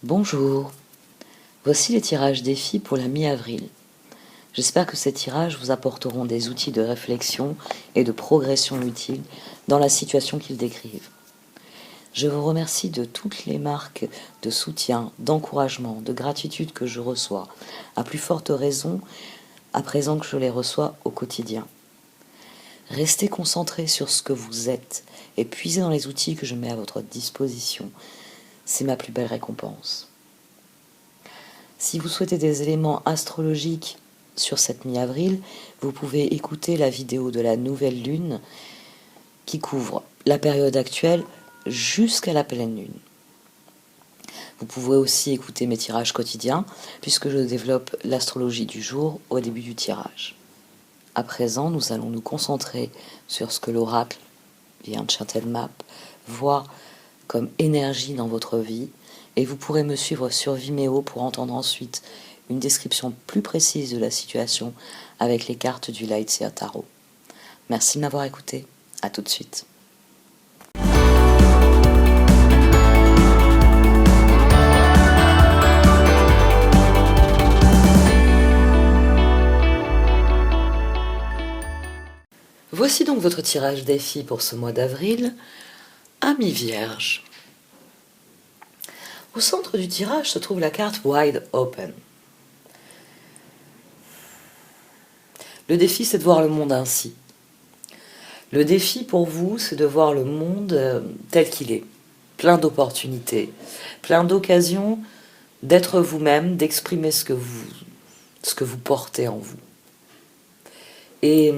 Bonjour, voici les tirages défis pour la mi-avril. J'espère que ces tirages vous apporteront des outils de réflexion et de progression utiles dans la situation qu'ils décrivent. Je vous remercie de toutes les marques de soutien, d'encouragement, de gratitude que je reçois, à plus forte raison à présent que je les reçois au quotidien. Restez concentrés sur ce que vous êtes et puisez dans les outils que je mets à votre disposition. C'est ma plus belle récompense. Si vous souhaitez des éléments astrologiques sur cette mi-avril, vous pouvez écouter la vidéo de la nouvelle lune qui couvre la période actuelle jusqu'à la pleine lune. Vous pouvez aussi écouter mes tirages quotidiens puisque je développe l'astrologie du jour au début du tirage. À présent, nous allons nous concentrer sur ce que l'oracle via un Channel Map voit comme énergie dans votre vie, et vous pourrez me suivre sur Vimeo pour entendre ensuite une description plus précise de la situation avec les cartes du Lightseer Tarot. Merci de m'avoir écouté. À tout de suite. Voici donc votre tirage défi pour ce mois d'avril, Ami Vierge. Au centre du tirage se trouve la carte Wide Open. Le défi, c'est de voir le monde ainsi. Le défi pour vous, c'est de voir le monde tel qu'il est. Plein d'opportunités, plein d'occasions d'être vous-même, d'exprimer ce que vous portez en vous. Et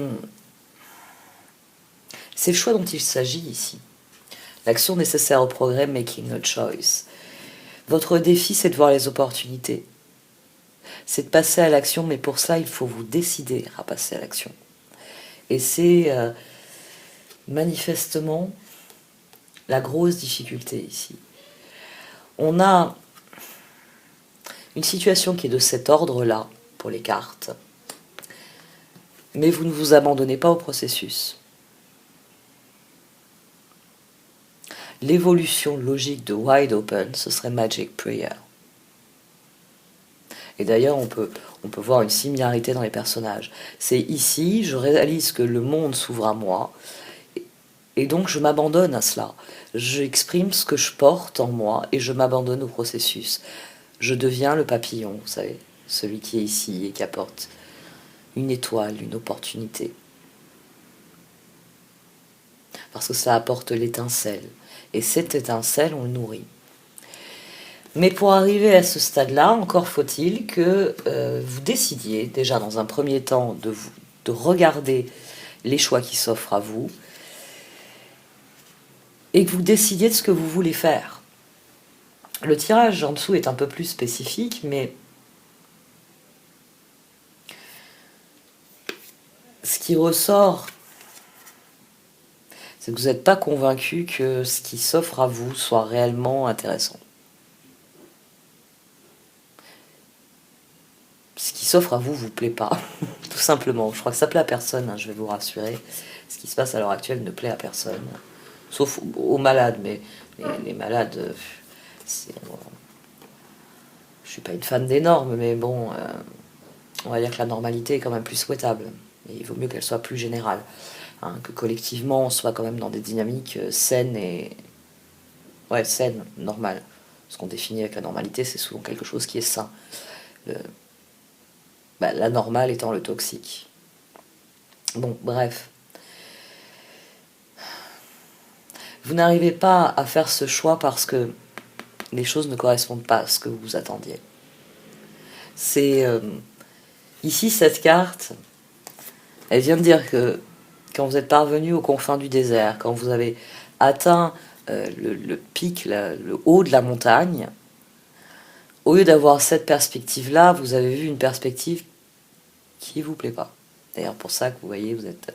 c'est le choix dont il s'agit ici. L'action nécessaire au progrès, making a choice. Votre défi, c'est de voir les opportunités. C'est de passer à l'action, mais pour ça, il faut vous décider à passer à l'action. Et c'est manifestement la grosse difficulté ici. On a une situation qui est de cet ordre-là pour les cartes, mais vous ne vous abandonnez pas au processus. L'évolution logique de Wide Open, ce serait Magic Prayer. Et d'ailleurs, on peut voir une similarité dans les personnages. C'est ici, je réalise que le monde s'ouvre à moi, et donc je m'abandonne à cela. J'exprime ce que je porte en moi, et je m'abandonne au processus. Je deviens le papillon, vous savez, celui qui est ici et qui apporte une étoile, une opportunité. Parce que ça apporte l'étincelle. Et cette étincelle, on le nourrit. Mais pour arriver à ce stade-là, encore faut-il que vous décidiez, déjà dans un premier temps, de regarder les choix qui s'offrent à vous, et que vous décidiez de ce que vous voulez faire. Le tirage en dessous est un peu plus spécifique, mais ce qui ressort, c'est que vous n'êtes pas convaincu que ce qui s'offre à vous soit réellement intéressant. Ce qui s'offre à vous vous plaît pas, tout simplement. Je crois que ça plaît à personne, hein, je vais vous rassurer. Ce qui se passe à l'heure actuelle ne plaît à personne, sauf aux malades, mais les malades, je suis pas une fan des normes, mais bon, on va dire que la normalité est quand même plus souhaitable. Et il vaut mieux qu'elle soit plus générale. Hein, que collectivement on soit quand même dans des dynamiques saines et saines, normales. Ce qu'on définit avec la normalité, c'est souvent quelque chose qui est sain. La normale étant le toxique. Bon, bref. Vous n'arrivez pas à faire ce choix parce que les choses ne correspondent pas à ce que vous attendiez. C'est ici cette carte, elle vient de dire que quand vous êtes parvenu aux confins du désert, quand vous avez atteint le pic, le haut de la montagne, au lieu d'avoir cette perspective-là, vous avez vu une perspective qui ne vous plaît pas. D'ailleurs, pour ça que vous voyez, vous êtes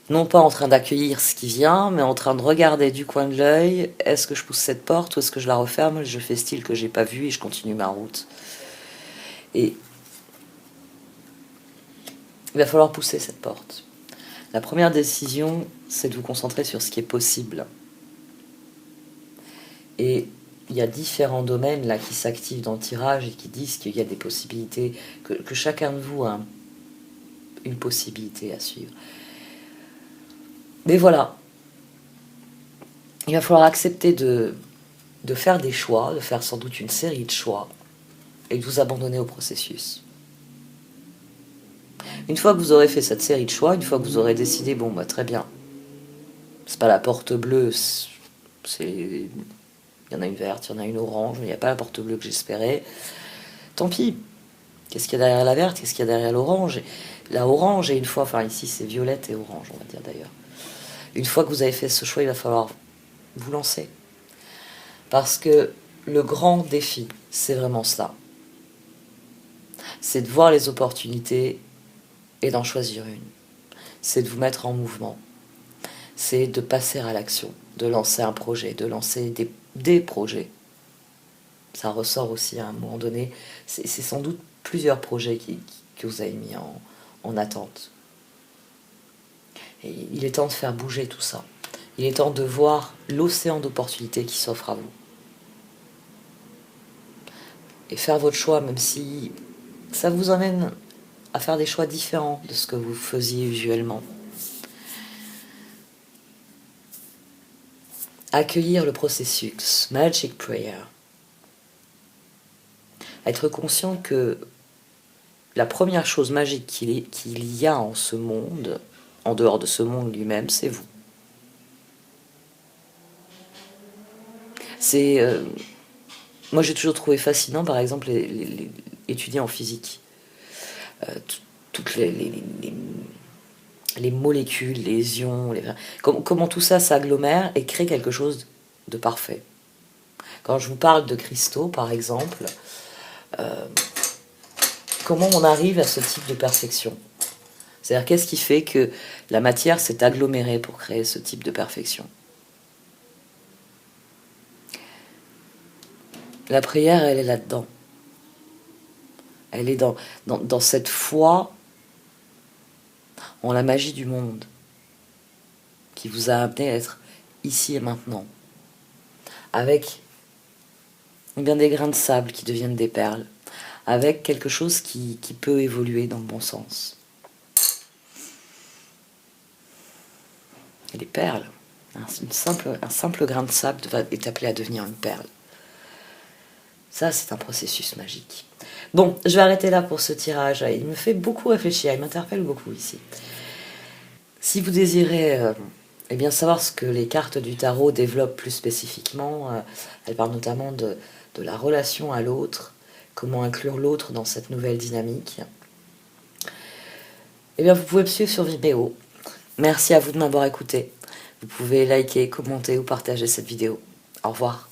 non pas en train d'accueillir ce qui vient, mais en train de regarder du coin de l'œil, est-ce que je pousse cette porte ou est-ce que je la referme, je fais style que j'ai pas vu et je continue ma route. Et il va falloir pousser cette porte. La première décision, c'est de vous concentrer sur ce qui est possible. Et il y a différents domaines là qui s'activent dans le tirage et qui disent qu'il y a des possibilités, que chacun de vous a une possibilité à suivre. Mais voilà, il va falloir accepter de faire des choix, de faire sans doute une série de choix, et de vous abandonner au processus. Une fois que vous aurez fait cette série de choix, une fois que vous aurez décidé, bon bah très bien, c'est pas la porte bleue, il y en a une verte, il y en a une orange, mais il n'y a pas la porte bleue que j'espérais, tant pis. Qu'est-ce qu'il y a derrière la verte, qu'est-ce qu'il y a derrière l'orange? La orange, et une fois, enfin ici c'est violette et orange, on va dire d'ailleurs. Une fois que vous avez fait ce choix, il va falloir vous lancer. Parce que le grand défi, c'est vraiment cela. C'est de voir les opportunités et d'en choisir une. C'est de vous mettre en mouvement. C'est de passer à l'action, de lancer un projet, de lancer des projets. Ça ressort aussi à un moment donné. C'est sans doute plusieurs projets que vous avez mis en attente. Et il est temps de faire bouger tout ça. Il est temps de voir l'océan d'opportunités qui s'offre à vous. Et faire votre choix, même si ça vous amène à faire des choix différents de ce que vous faisiez usuellement. Accueillir le processus, Magic Prayer. Être conscient que la première chose magique qu'il y a en ce monde, en dehors de ce monde lui-même, c'est vous. Moi j'ai toujours trouvé fascinant, par exemple, les étudier en physique. Toutes les molécules, les ions, comment tout ça s'agglomère et crée quelque chose de parfait. Quand je vous parle de cristaux, par exemple, comment on arrive à ce type de perfection? C'est-à-dire, qu'est-ce qui fait que la matière s'est agglomérée pour créer ce type de perfection? La prière, elle est là-dedans. Elle est dans cette foi en la magie du monde qui vous a amené à être ici et maintenant, avec bien des grains de sable qui deviennent des perles, avec quelque chose qui peut évoluer dans le bon sens. Et les perles, un simple grain de sable est appelé à devenir une perle. Ça, c'est un processus magique. Bon, je vais arrêter là pour ce tirage. Il me fait beaucoup réfléchir, il m'interpelle beaucoup ici. Si vous désirez savoir ce que les cartes du tarot développent plus spécifiquement, elles parlent notamment de la relation à l'autre, comment inclure l'autre dans cette nouvelle dynamique. Vous pouvez me suivre sur Vimeo. Merci à vous de m'avoir écouté. Vous pouvez liker, commenter ou partager cette vidéo. Au revoir.